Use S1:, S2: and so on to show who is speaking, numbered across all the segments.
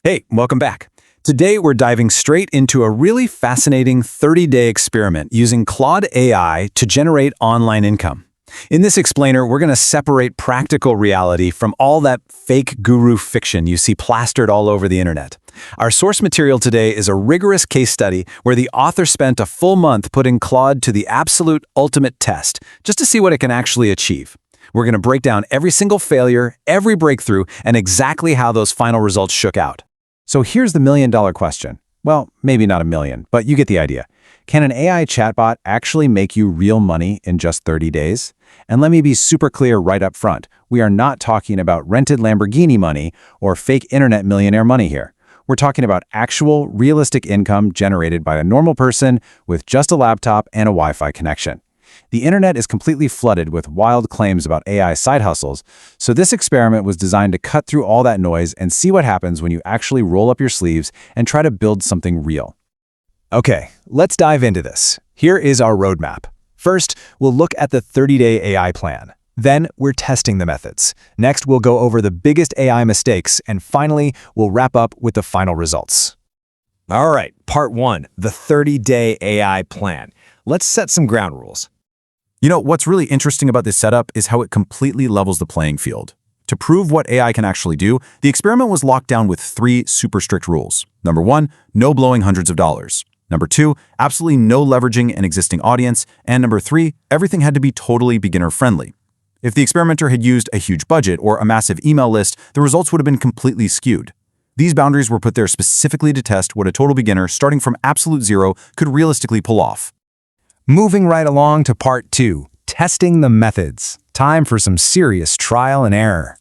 S1: Hey, welcome back. Today we're diving straight into a really fascinating 30-day experiment using Claude AI to generate online income. In this explainer, we're going to separate practical reality from all that fake guru fiction you see plastered all over the internet. Our source material today is a rigorous case study where the author spent a full month putting Claude to the absolute ultimate test, just to see what it can actually achieve. We're going to break down every single failure, every breakthrough, and exactly how those final results shook out. So here's the million-dollar question. Well, maybe not a million, but you get the idea. Can an AI chatbot actually make you real money in just 30 days? And let me be super clear right up front. We are not talking about rented Lamborghini money or fake internet millionaire money here. We're talking about actual, realistic income generated by a normal person with just a laptop and a Wi-Fi connection. The internet is completely flooded with wild claims about AI side hustles, so this experiment was designed to cut through all that noise and see what happens when you actually roll up your sleeves and try to build something real. Okay, let's dive into this. Here is our roadmap. First, we'll look at the 30-day AI plan. Then, we're testing the methods. Next, we'll go over the biggest AI mistakes, and finally, we'll wrap up with the final results.
S2: All right, part one, the 30-day AI plan. Let's set some ground rules.
S1: You know, what's really interesting about this setup is how it completely levels the playing field. To prove what AI can actually do, the experiment was locked down with 3 super strict rules. Number 1, no blowing hundreds of dollars. Number 2, absolutely no leveraging an existing audience. And number 3, everything had to be totally beginner-friendly. If the experimenter had used a huge budget or a massive email list, the results would have been completely skewed. These boundaries were put there specifically to test what a total beginner starting from absolute zero could realistically pull off.
S3: Moving right along to part 2, testing the methods. Time for some serious trial and error.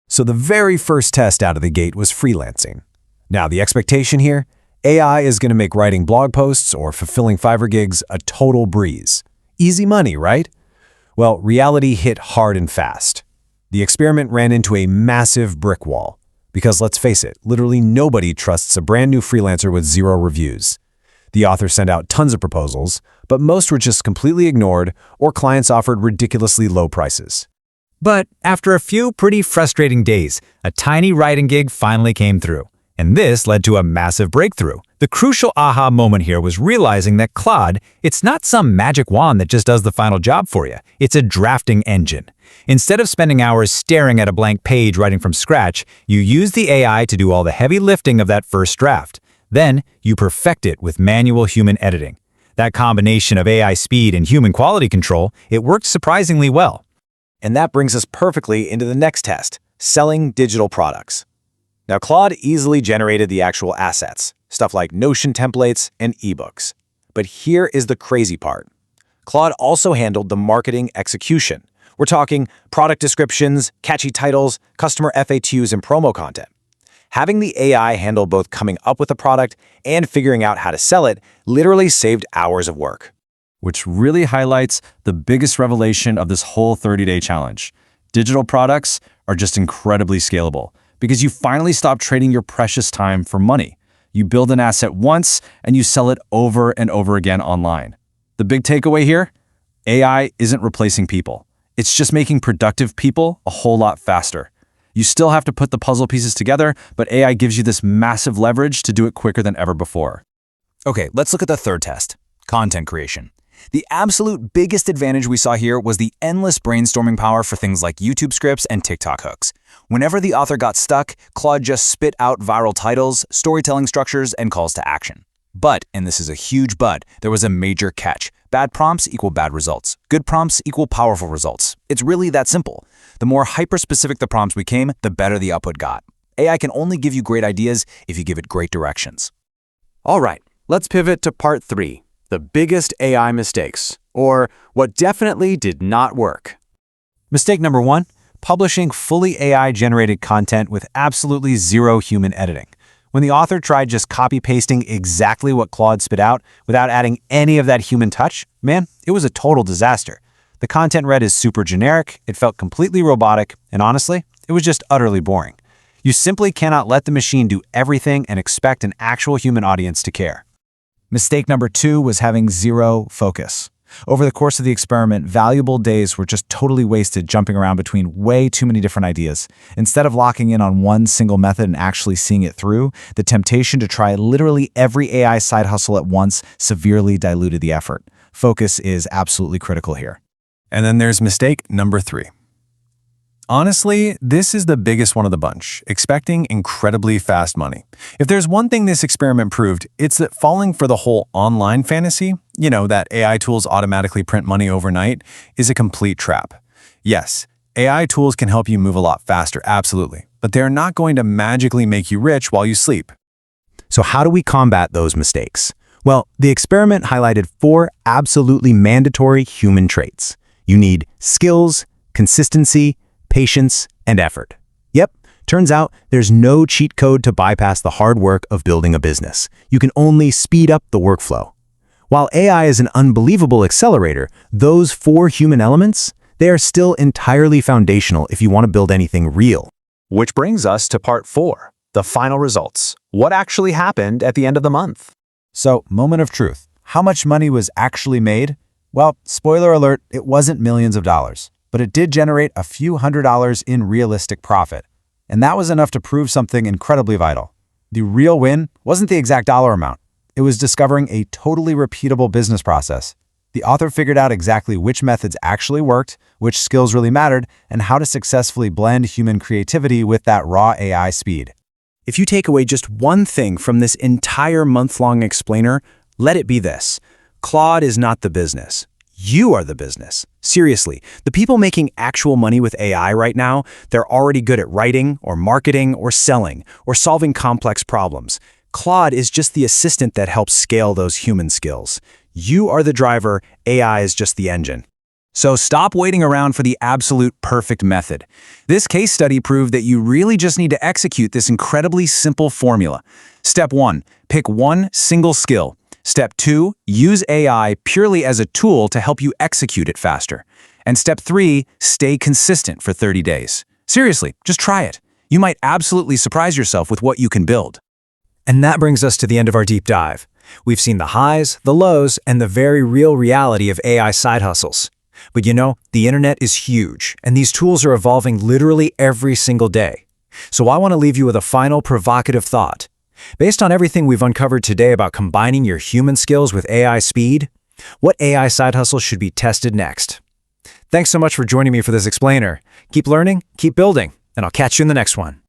S3: So the very first test out of the gate was freelancing. Now the expectation here, AI is going to make writing blog posts or fulfilling Fiverr gigs a total breeze. Easy money, right? Well, reality hit hard and fast. The experiment ran into a massive brick wall. Because let's face it, literally nobody trusts a brand new freelancer with 0 reviews. The author sent out tons of proposals, but most were just completely ignored or clients offered ridiculously low prices.
S4: But after a few pretty frustrating days, a tiny writing gig finally came through. And this led to a massive breakthrough. The crucial aha moment here was realizing that Claude, it's not some magic wand that just does the final job for you. It's a drafting engine. Instead of spending hours staring at a blank page writing from scratch, you use the AI to do all the heavy lifting of that first draft. Then, you perfect it with manual human editing. That combination of AI speed and human quality control, it worked surprisingly well.
S2: And that brings us perfectly into the next test, selling digital products. Now, Claude easily generated the actual assets, stuff like Notion templates and ebooks. But here is the crazy part. Claude also handled the marketing execution. We're talking product descriptions, catchy titles, customer FAQs, and promo content. Having the AI handle both coming up with a product and figuring out how to sell it literally saved hours of work.
S1: Which really highlights the biggest revelation of this whole 30-day challenge. Digital products are just incredibly scalable because you finally stop trading your precious time for money. You build an asset once and you sell it over and over again online. The big takeaway here? AI isn't replacing people. It's just making productive people a whole lot faster. You still have to put the puzzle pieces together, but AI gives you this massive leverage to do it quicker than ever before.
S4: Okay, let's look at the third test, content creation. The absolute biggest advantage we saw here was the endless brainstorming power for things like YouTube scripts and TikTok hooks. Whenever the author got stuck, Claude just spit out viral titles, storytelling structures, and calls to action. But, and this is a huge but, there was a major catch. Bad prompts equal bad results. Good prompts equal powerful results. It's really that simple. The more hyper-specific the prompts became, the better the output got. AI can only give you great ideas if you give it great directions.
S2: All right, let's pivot to part 3, the biggest AI mistakes, or what definitely did not work.
S3: Mistake number 1, publishing fully AI-generated content with absolutely 0 human editing. When the author tried just copy-pasting exactly what Claude spit out without adding any of that human touch, man, it was a total disaster. The content read is super generic, it felt completely robotic, and honestly, it was just utterly boring. You simply cannot let the machine do everything and expect an actual human audience to care.
S4: Mistake number 2 was having 0 focus.
S3: Over the course of the experiment, valuable days were just totally wasted jumping around between way too many different ideas. Instead of locking in on one single method and actually seeing it through, the temptation to try literally every AI side hustle at once severely diluted the effort. Focus is absolutely critical here.
S1: And then there's mistake number 3. Honestly, this is the biggest one of the bunch, expecting incredibly fast money. If there's one thing this experiment proved, it's that falling for the whole online fantasy, that AI tools automatically print money overnight, is a complete trap. Yes, AI tools can help you move a lot faster, absolutely, but they're not going to magically make you rich while you sleep.
S3: So how do we combat those mistakes? Well, the experiment highlighted 4 absolutely mandatory human traits. You need skills, consistency, patience, and effort. Yep, turns out there's no cheat code to bypass the hard work of building a business. You can only speed up the workflow. While AI is an unbelievable accelerator, those 4 human elements, they are still entirely foundational if you want to build anything real.
S2: Which brings us to part 4, the final results. What actually happened at the end of the month?
S3: So, moment of truth. How much money was actually made? Well, spoiler alert, it wasn't millions of dollars, but it did generate a few $100s in realistic profit. And that was enough to prove something incredibly vital. The real win wasn't the exact dollar amount. It was discovering a totally repeatable business process. The author figured out exactly which methods actually worked, which skills really mattered, and how to successfully blend human creativity with that raw AI speed.
S1: If you take away just one thing from this entire month-long explainer, let it be this. Claude is not the business. You are the business. Seriously, the people making actual money with AI right now, they're already good at writing or marketing or selling or solving complex problems. Claude is just the assistant that helps scale those human skills. You are the driver, AI is just the engine. So stop waiting around for the absolute perfect method. This case study proved that you really just need to execute this incredibly simple formula. Step 1, pick one single skill. Step 2, use AI purely as a tool to help you execute it faster. And step 3, stay consistent for 30 days. Seriously, just try it. You might absolutely surprise yourself with what you can build.
S4: And that brings us to the end of our deep dive. We've seen the highs, the lows, and the very real reality of AI side hustles. But the internet is huge, and these tools are evolving literally every single day. So I want to leave you with a final provocative thought. Based on everything we've uncovered today about combining your human skills with AI speed, what AI side hustle should be tested next? Thanks so much for joining me for this explainer. Keep learning, keep building, and I'll catch you in the next one.